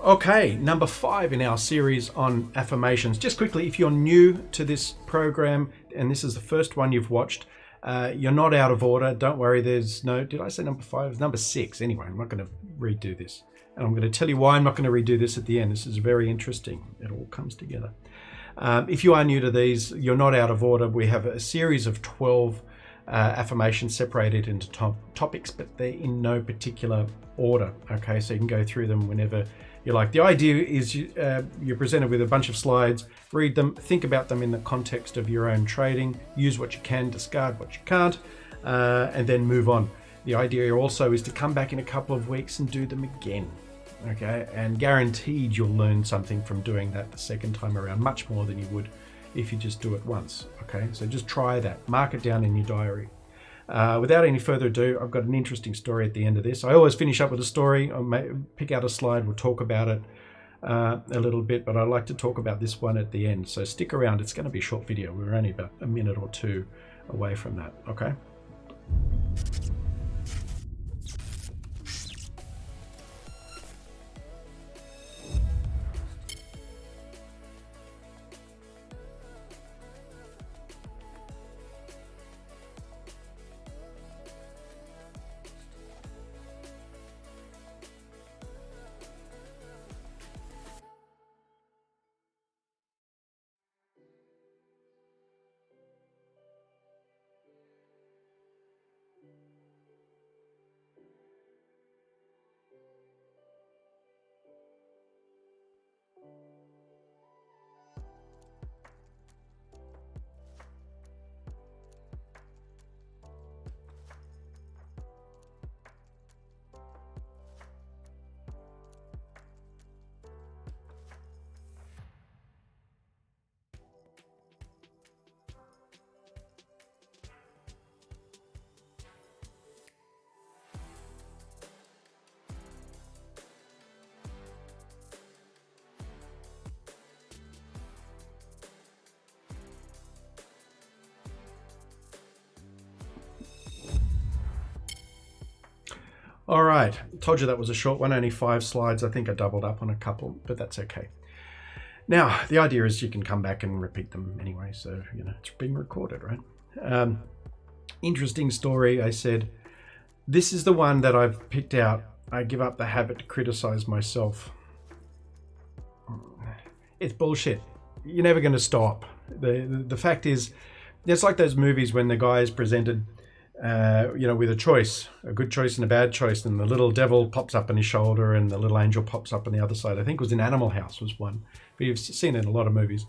Okay, number 5 in our series on affirmations. Just quickly, if you're new to this program and this is the first one you've watched, you're not out of order. Don't worry, there's no, did I say number 5? It's number 6. Anyway, I'm not going to redo this. And I'm going to tell you why I'm not going to redo this at the end. This is very interesting. It all comes together. If you are new to these, you're not out of order. We have a series of 12 affirmations separated into topics, but they're in no particular order. Okay, so you can go through them whenever you like. The idea is you're presented with a bunch of slides, read them, think about them in the context of your own trading, use what you can, discard what you can't, and then move on. The idea also is to come back in a couple of weeks and do them again. Okay, and guaranteed you'll learn something from doing that the second time around, much more than you would if you just do it once. Okay, so just try that, mark it down in your diary. Without any further ado, I've got an interesting story at the end of this. I always finish up with a story. I'll pick out a slide, we'll talk about it a little bit, but I like to talk about this one at the end. So stick around, it's going to be a short video. We're only about a minute or two away from that, okay? All right, told you that was a short one, only 5 slides. I think I doubled up on a couple, but that's okay. Now, the idea is you can come back and repeat them anyway, so, you know, it's being recorded, right? Interesting story, I said. This is the one that I've picked out. I give up the habit to criticize myself. It's bullshit. You're never going to stop. The fact is, it's like those movies when the guy is presented with a choice, a good choice and a bad choice, and the little devil pops up on his shoulder and the little angel pops up on the other side. I think it was in Animal House was one, but you've seen it in a lot of movies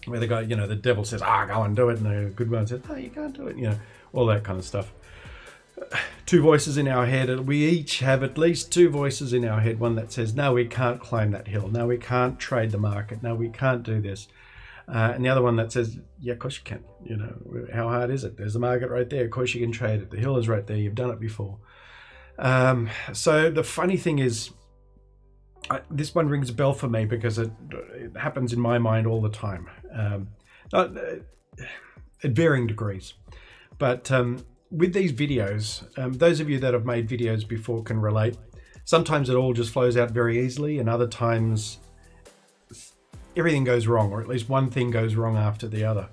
where the guy, the devil says, go and do it, and the good one says, you can't do it, all that kind of stuff. 2 voices in our head. We each have at least 2 voices in our head. One that says, no, we can't climb that hill. No, we can't trade the market. No, we can't do this. And the other one that says, yeah, of course you can. How hard is it? There's the market right there. Of course you can trade it. The hill is right there. You've done it before. So the funny thing is, this one rings a bell for me because it happens in my mind all the time, at varying degrees. But with these videos, those of you that have made videos before can relate. Sometimes it all just flows out very easily, and other times everything goes wrong, or at least one thing goes wrong after the other.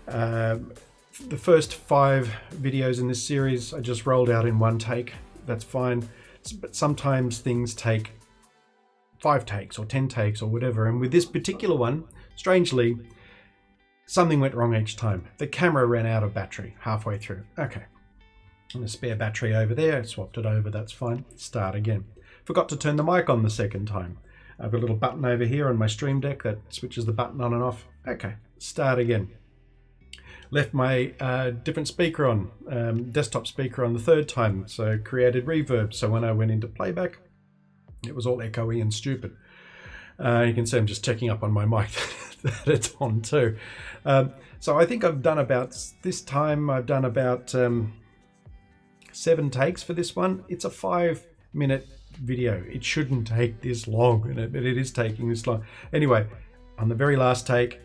The first 5 videos in this series I just rolled out in one take. That's fine. But sometimes things take 5 takes or 10 takes or whatever. And with this particular one, strangely, something went wrong each time. The camera ran out of battery halfway through. Okay. And a spare battery over there. I swapped it over. That's fine. Start again. Forgot to turn the mic on the second time. I've got a little button over here on my Stream Deck that switches the button on and off. Okay, start again. Left my different speaker on, desktop speaker on the 3rd time, so created reverb. So when I went into playback, it was all echoey and stupid. You can see I'm just checking up on my mic that it's on too. So I think I've done about 7 takes for this one. It's a 5-minute video. It shouldn't take this long, but it is taking this long. Anyway, on the very last take,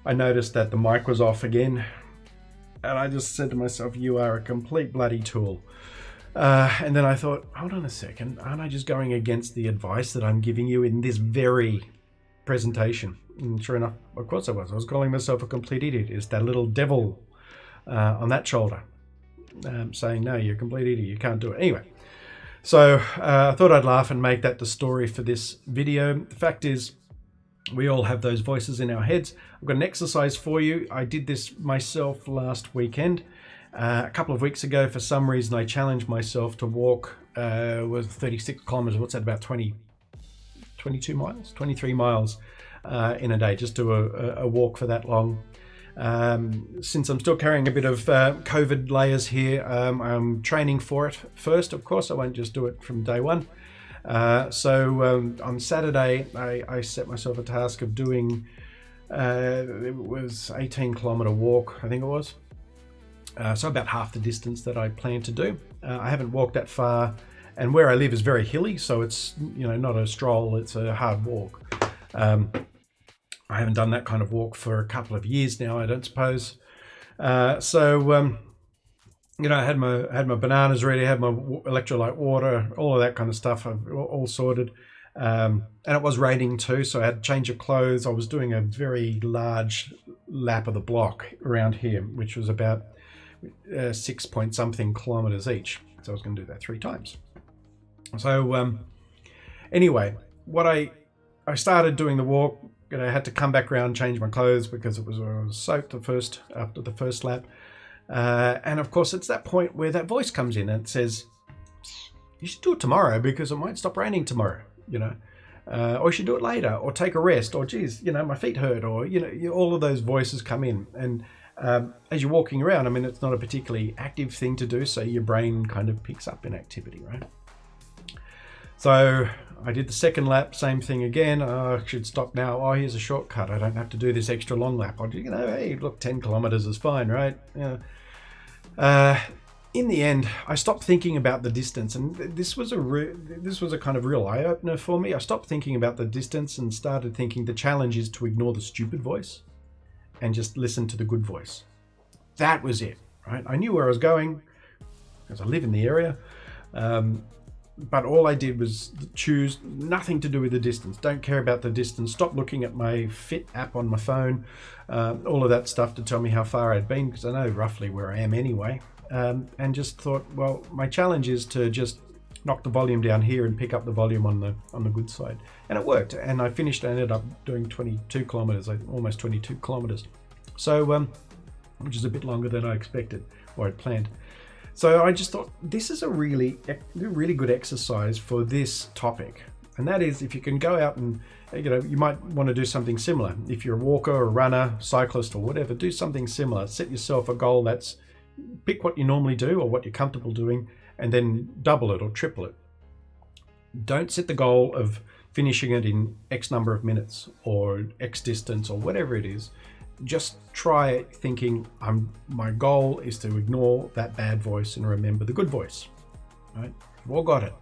I noticed that the mic was off again, and I just said to myself, you are a complete bloody tool. And then I thought, hold on a second, aren't I just going against the advice that I'm giving you in this very presentation? And sure enough, of course I was. I was calling myself a complete idiot. It's that little devil on that shoulder saying, no, you're a complete idiot. You can't do it. Anyway, so I thought I'd laugh and make that the story for this video. The fact is, we all have those voices in our heads. I've got an exercise for you. I did this myself last weekend. A couple of weeks ago, for some reason, I challenged myself to walk was 36 kilometers. What's that, about 22 miles, 23 miles in a day, just do a walk for that long. Since I'm still carrying a bit of COVID layers here, I'm training for it first. Of course, I won't just do it from day one. So on Saturday, I set myself a task of doing, it was 18-kilometer walk, I think it was. So about half the distance that I planned to do. I haven't walked that far, and where I live is very hilly, so it's not a stroll, it's a hard walk. I haven't done that kind of walk for a couple of years now, I don't suppose. I had my bananas ready, had my electrolyte water, all of that kind of stuff, all sorted. And it was raining too, so I had to change of clothes. I was doing a very large lap of the block around here, which was about 6 point something kilometers each. So I was going to do that 3 times. So anyway, what I started doing the walk. I had to come back around, change my clothes because I was soaked after the first lap. And of course, it's that point where that voice comes in and it says, "You should do it tomorrow because it might stop raining tomorrow." Or you should do it later, or take a rest, or geez, my feet hurt, or all of those voices come in. And as you're walking around, I mean, it's not a particularly active thing to do, so your brain kind of picks up inactivity, right? So I did the second lap, same thing again. I should stop now. Oh, here's a shortcut. I don't have to do this extra long lap. Hey, look, 10 kilometers is fine, right? In the end, I stopped thinking about the distance, and this was a kind of real eye opener for me. I stopped thinking about the distance and started thinking the challenge is to ignore the stupid voice and just listen to the good voice. That was it, right? I knew where I was going because I live in the area. But all I did was choose nothing to do with the distance. Don't care about the distance. Stop looking at my Fit app on my phone. All of that stuff to tell me how far I'd been, because I know roughly where I am anyway. And just thought, well, my challenge is to just knock the volume down here and pick up the volume on the good side. And it worked. And I ended up doing 22 kilometers, almost 22 kilometers. So, which is a bit longer than I expected or I'd planned. So I just thought this is a really good exercise for this topic. And that is, if you can go out and, you might want to do something similar. If you're a walker or a runner, cyclist or whatever, do something similar. Set yourself a goal pick what you normally do or what you're comfortable doing, and then double it or triple it. Don't set the goal of finishing it in X number of minutes or X distance or whatever it is. Just try thinking, my goal is to ignore that bad voice and remember the good voice, right? We've all got it.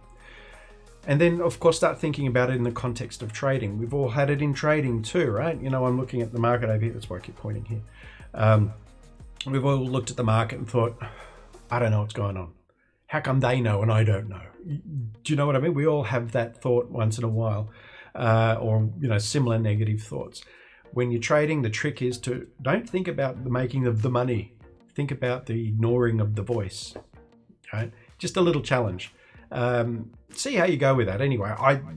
And then, of course, start thinking about it in the context of trading. We've all had it in trading too, right? I'm looking at the market over here. That's why I keep pointing here. We've all looked at the market and thought, I don't know what's going on. How come they know and I don't know? Do you know what I mean? We all have that thought once in a while, or similar negative thoughts. When you're trading, the trick is to don't think about the making of the money. Think about the ignoring of the voice. Right? Just a little challenge. See how you go with that. Anyway,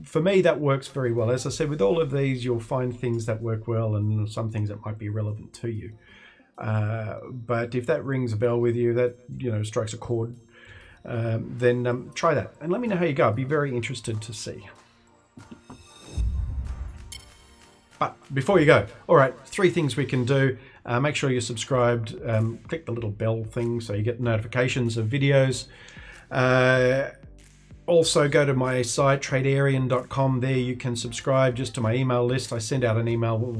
for me, that works very well. As I said, with all of these, you'll find things that work well and some things that might be relevant to you. But if that rings a bell with you, that strikes a chord, then try that and let me know how you go. I'd be very interested to see. But before you go, all right, 3 things we can do. Make sure you're subscribed. Click the little bell thing so you get notifications of videos. Also, go to my site, tradearian.com. There you can subscribe just to my email list. I send out an email,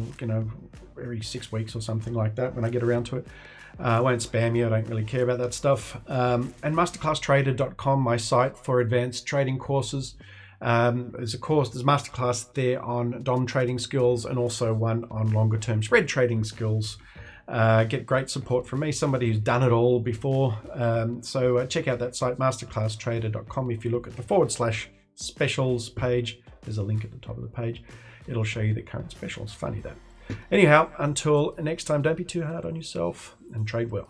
every 6 weeks or something like that when I get around to it. I won't spam you. I don't really care about that stuff. And masterclasstrader.com, my site for advanced trading courses. There's masterclass there on DOM trading skills and also one on longer term spread trading skills. Get great support from me, somebody who's done it all before. So check out that site, masterclasstrader.com. If you look at the /specials page, there's a link at the top of the page. It'll show you the current specials. Funny that. Anyhow, until next time, don't be too hard on yourself and trade well.